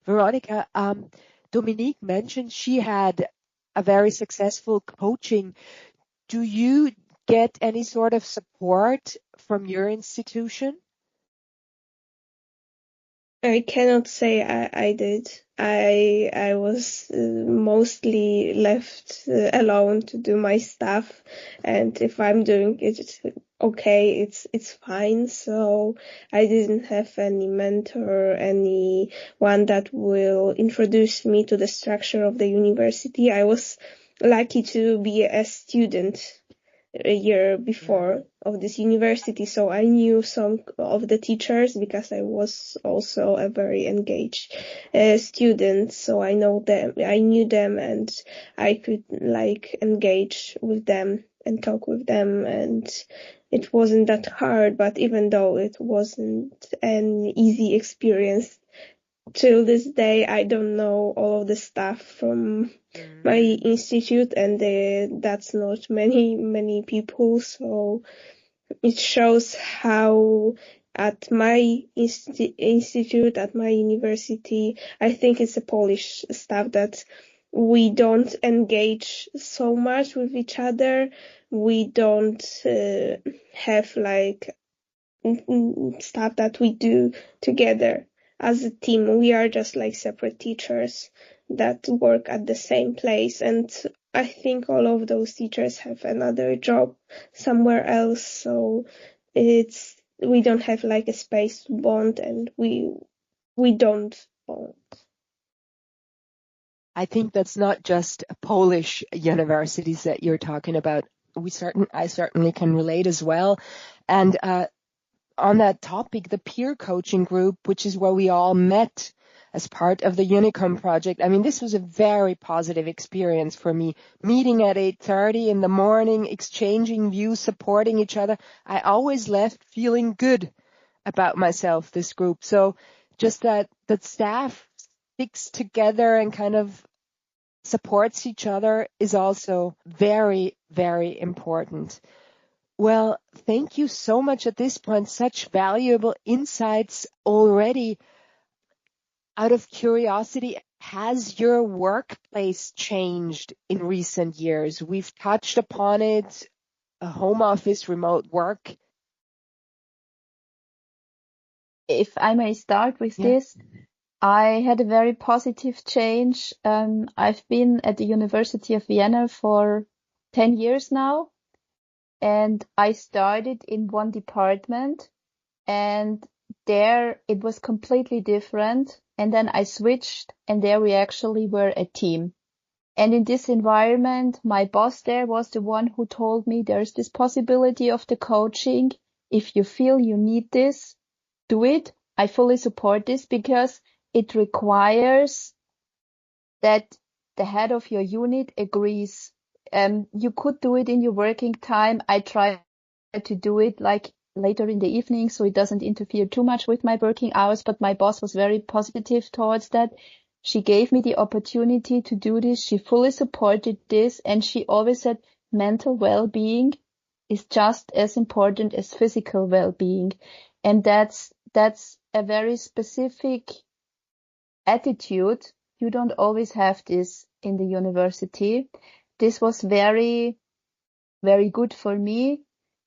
Veronica, Dominique mentioned she had a very successful coaching. Do you get any sort of support from your institution? I cannot say I did. I was mostly left alone to do my stuff, and if I'm doing it okay, it's fine. So I didn't have any mentor, anyone that will introduce me to the structure of the university. I was lucky to be a student a year before of this university, so I knew some of the teachers because I was also a very engaged student, so I knew them, and I could engage with them and talk with them, and it wasn't that hard. But even though it wasn't an easy experience, till this day I don't know all of the stuff from my institute, and that's not many people, so it shows how at my institute, at my university, I think it's a Polish staff that we don't engage so much with each other. We don't have stuff that we do together as a team. We are just like separate teachers that work at the same place, and I think all of those teachers have another job somewhere else, so we don't have like a space to bond, and we don't bond. I think that's not just Polish universities that you're talking about. I certainly can relate as well. And on that topic, the peer coaching group, which is where we all met as part of the UNICOMM project. I mean, this was a very positive experience for me. Meeting at 8:30 in the morning, exchanging views, supporting each other. I always left feeling good about myself, this group. So just that staff sticks together and kind of supports each other is also very, very important. Well, thank you so much at this point. Such valuable insights already. Out of curiosity, has your workplace changed in recent years? We've touched upon it, a home office, remote work. If I may start with this, I had a very positive change. I've been at the University of Vienna for 10 years now, and I started in one department, and there it was completely different. And then I switched, and there we actually were a team. And in this environment, my boss there was the one who told me there's this possibility of the coaching. If you feel you need this, do it. I fully support this because it requires that the head of your unit agrees. You could do it in your working time. I try to do it like later in the evening, so it doesn't interfere too much with my working hours, but my boss was very positive towards that. She gave me the opportunity to do this. She fully supported this, and she always said mental well-being is just as important as physical well-being. And that's a very specific attitude. You don't always have this in the university. This was very, very good for me.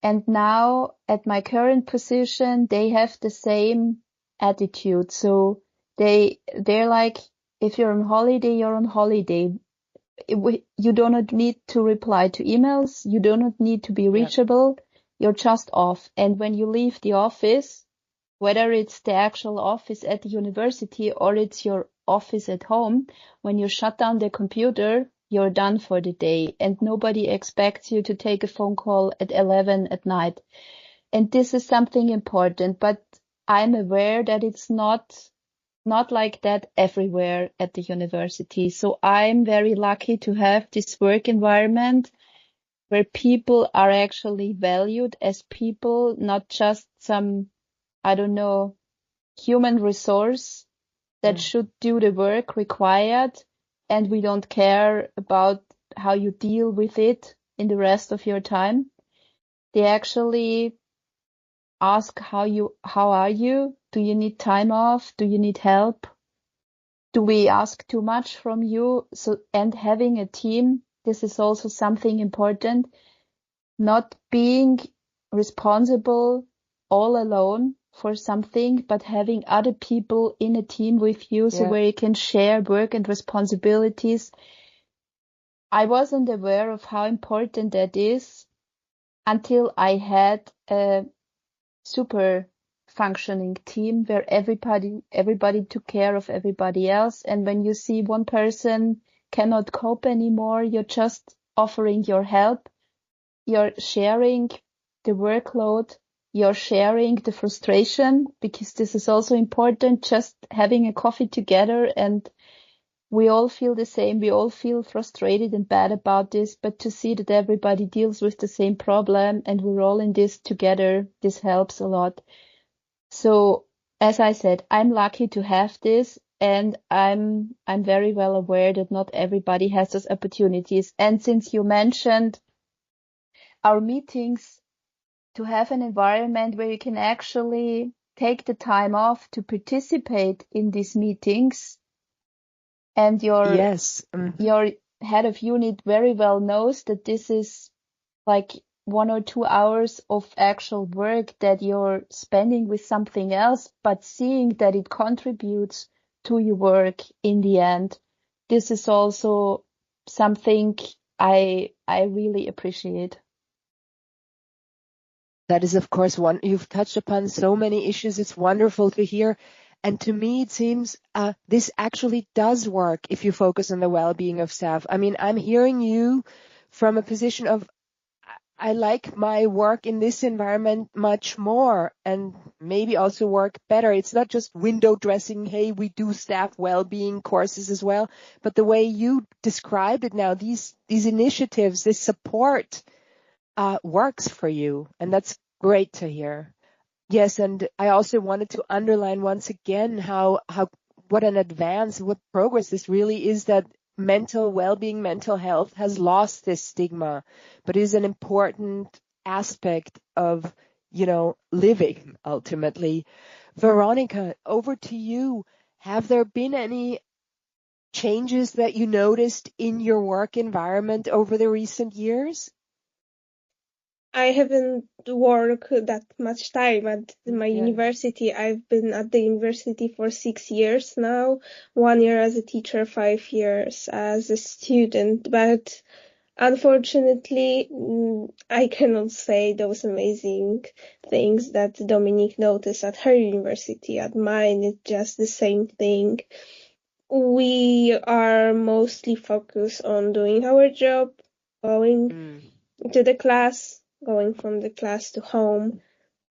And now at my current position, they have the same attitude. So they're like, if you're on holiday, you're on holiday. You do not need to reply to emails. You do not need to be reachable. You're just off. And when you leave the office, whether it's the actual office at the university or it's your office at home, when you shut down the computer, you're done for the day, and nobody expects you to take a phone call at 11 at night. And this is something important, but I'm aware that it's not like that everywhere at the university. So I'm very lucky to have this work environment where people are actually valued as people, not just some, I don't know, human resource that should do the work required, and we don't care about how you deal with it in the rest of your time. They actually ask how are you? Do you need time off? Do you need help? do we ask too much from you? So, and having a team, this is also something important, not being responsible all alone for something, but having other people in a team with you, so where you can share work and responsibilities. I wasn't aware of how important that is until I had a super functioning team where everybody took care of everybody else. And when you see one person cannot cope anymore, you're just offering your help. You're sharing the workload. You're sharing the frustration, because this is also important, just having a coffee together, and we all feel the same. We all feel frustrated and bad about this, but to see that everybody deals with the same problem and we're all in this together, this helps a lot. So, as I said, I'm lucky to have this, and I'm very well aware that not everybody has those opportunities. And since you mentioned our meetings, to have an environment where you can actually take the time off to participate in these meetings, and your head of unit very well knows that this is like 1 or 2 hours of actual work that you're spending with something else, but seeing that it contributes to your work in the end. This is also something I really appreciate. That is, of course, one. You've touched upon so many issues. It's wonderful to hear. And to me, it seems this actually does work if you focus on the well-being of staff. I mean, I'm hearing you from a position of, I like my work in this environment much more, and maybe also work better. It's not just window dressing. Hey, we do staff well-being courses as well. But the way you described it now, these initiatives, this support, works for you, and that's great to hear. Yes, and I also wanted to underline once again how what an advance, what progress this really is, that mental well-being, mental health has lost this stigma, but is an important aspect of, living ultimately. Weronika, over to you. Have there been any changes that you noticed in your work environment over the recent years? I haven't worked that much time at my university. I've been at the university for 6 years now, 1 year as a teacher, 5 years as a student. But unfortunately, I cannot say those amazing things that Dominique noticed at her university. At mine, it's just the same thing. We are mostly focused on doing our job, going to the class, going from the class to home.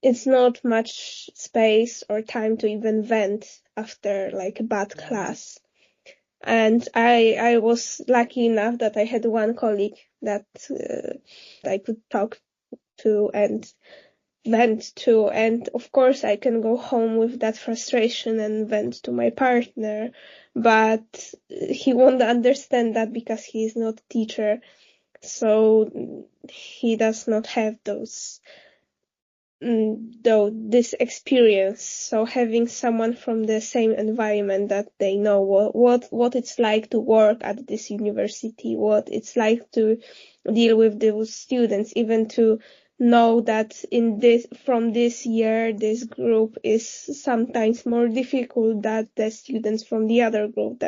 It's not much space or time to even vent after like a bad class. And I was lucky enough that I had one colleague that I could talk to and vent to. And of course I can go home with that frustration and vent to my partner, but he won't understand that because he is not a teacher. So he does not have this experience. So having someone from the same environment that they know what it's like to work at this university, what it's like to deal with those students, even to know that from this year, this group is sometimes more difficult than the students from the other group.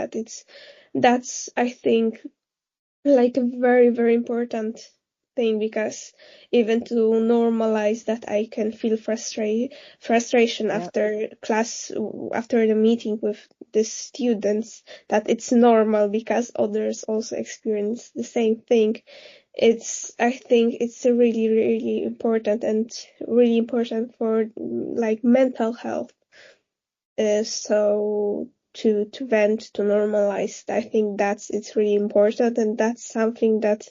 That's I think like a very, very important thing, because even to normalize that I can feel frustration after class, after the meeting with the students, that it's normal because others also experience the same thing. I think it's really, really important, and really important for like mental health. So to vent, to normalize, I think it's really important, and that's something that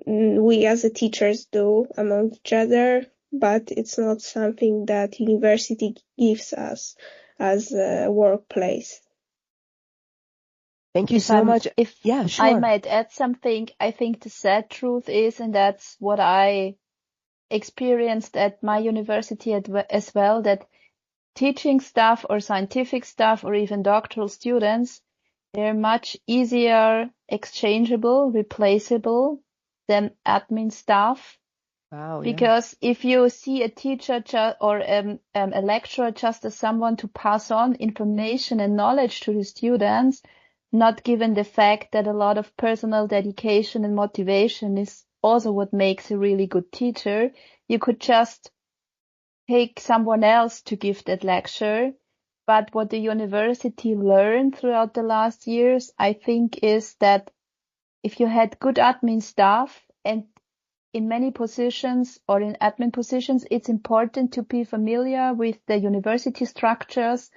we as a teachers do among each other, but it's not something that university gives us as a workplace. Thank you so much. Sure. I might add something. I think the sad truth is, and that's what I experienced at my university as well, that teaching staff or scientific staff or even doctoral students, they're much easier exchangeable, replaceable than admin staff. Wow, yeah. Because if you see a teacher or a lecturer just as someone to pass on information and knowledge to the students, not given the fact that a lot of personal dedication and motivation is also what makes a really good teacher, you could just take someone else to give that lecture. But what the university learned throughout the last years, I think, is that if you had good admin staff, and in many positions or in admin positions, it's important to be familiar with the university structures,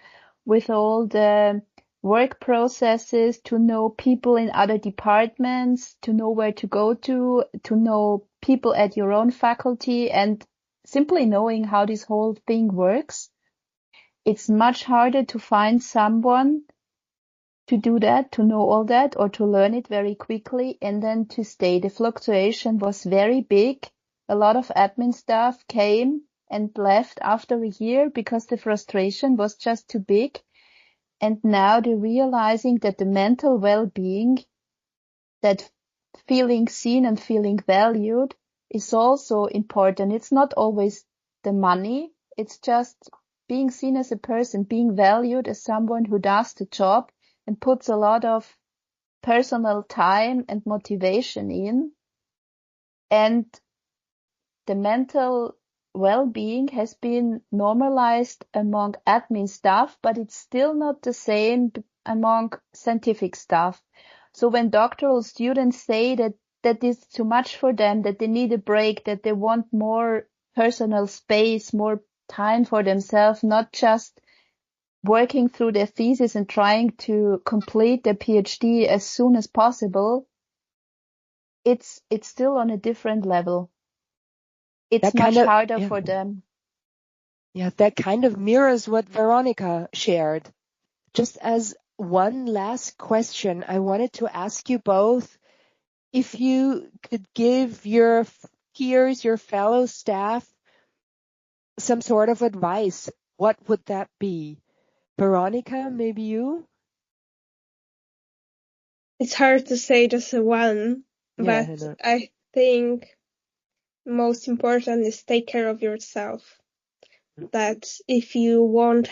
with all the work processes, to know people in other departments, to know where to go to know people at your own faculty, and simply knowing how this whole thing works. It's much harder to find someone to do that, to know all that, or to learn it very quickly and then to stay. The fluctuation was very big. A lot of admin staff came and left after a year because the frustration was just too big. And now they're realizing that the mental well-being, that feeling seen and feeling valued, is also important. It's not always the money. It's just being seen as a person, being valued as someone who does the job and puts a lot of personal time and motivation in. And the mental well-being has been normalized among admin staff, but it's still not the same among scientific staff. So when doctoral students say that is too much for them, that they need a break, that they want more personal space, more time for themselves, not just working through their thesis and trying to complete their PhD as soon as possible, it's still on a different level. It's much harder for them. Yeah, that kind of mirrors what Weronika shared. Just as one last question, I wanted to ask you both if you could give your peers, your fellow staff, some sort of advice, what would that be? Weronika, maybe you? It's hard to say just one, but I think most important is take care of yourself. That if you won't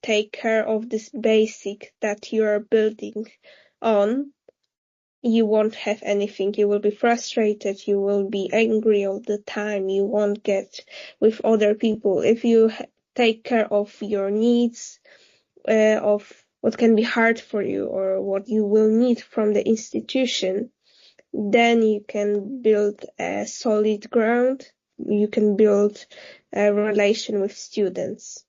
take care of this basic that you're building on, you won't have anything. You will be frustrated. You will be angry all the time. You won't get with other people. If you take care of your needs, of what can be hard for you or what you will need from the institution, then you can build a solid ground. You can build a relation with students.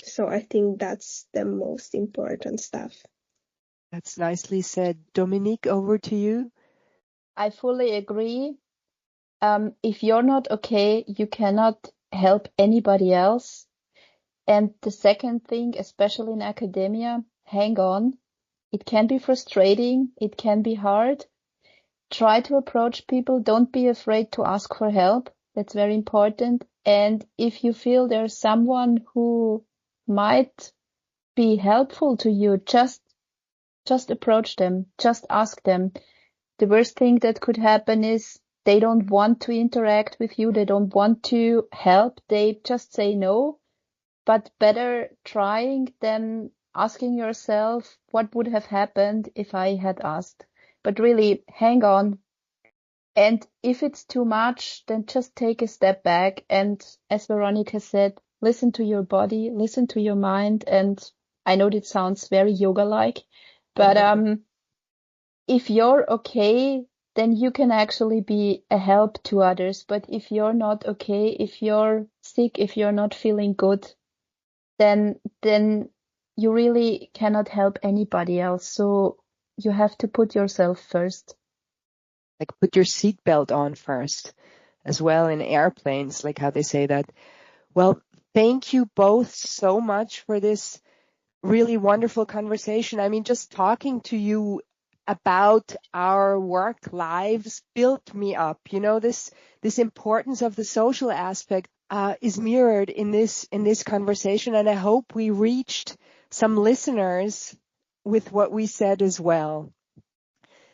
So I think that's the most important stuff. That's nicely said. Dominique, over to you. I fully agree. If you're not okay, you cannot help anybody else. And the second thing, especially in academia, hang on. It can be frustrating. It can be hard. Try to approach people. Don't be afraid to ask for help. That's very important. And if you feel there's someone who might be helpful to you, just approach them. Just ask them. The worst thing that could happen is they don't want to interact with you. They don't want to help. They just say no. But better trying than asking yourself what would have happened if I had asked. But really, hang on. And if it's too much, then just take a step back. And as Weronika said, listen to your body, listen to your mind. And I know that sounds very yoga-like, but if you're okay, then you can actually be a help to others. But if you're not okay, if you're sick, if you're not feeling good, then you really cannot help anybody else. So you have to put yourself first. Like put your seatbelt on first as well in airplanes, like how they say that. Well, thank you both so much for this really wonderful conversation. I mean, just talking to you about our work lives built me up, you know, this importance of the social aspect is mirrored in this conversation, and I hope we reached some listeners with what we said as well.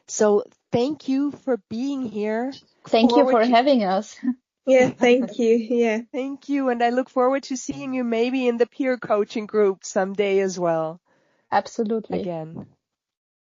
So thank you for being here. Thank you for having us. Yeah, thank you. Yeah. Thank you. And I look forward to seeing you maybe in the peer coaching group someday as well. Absolutely. Again.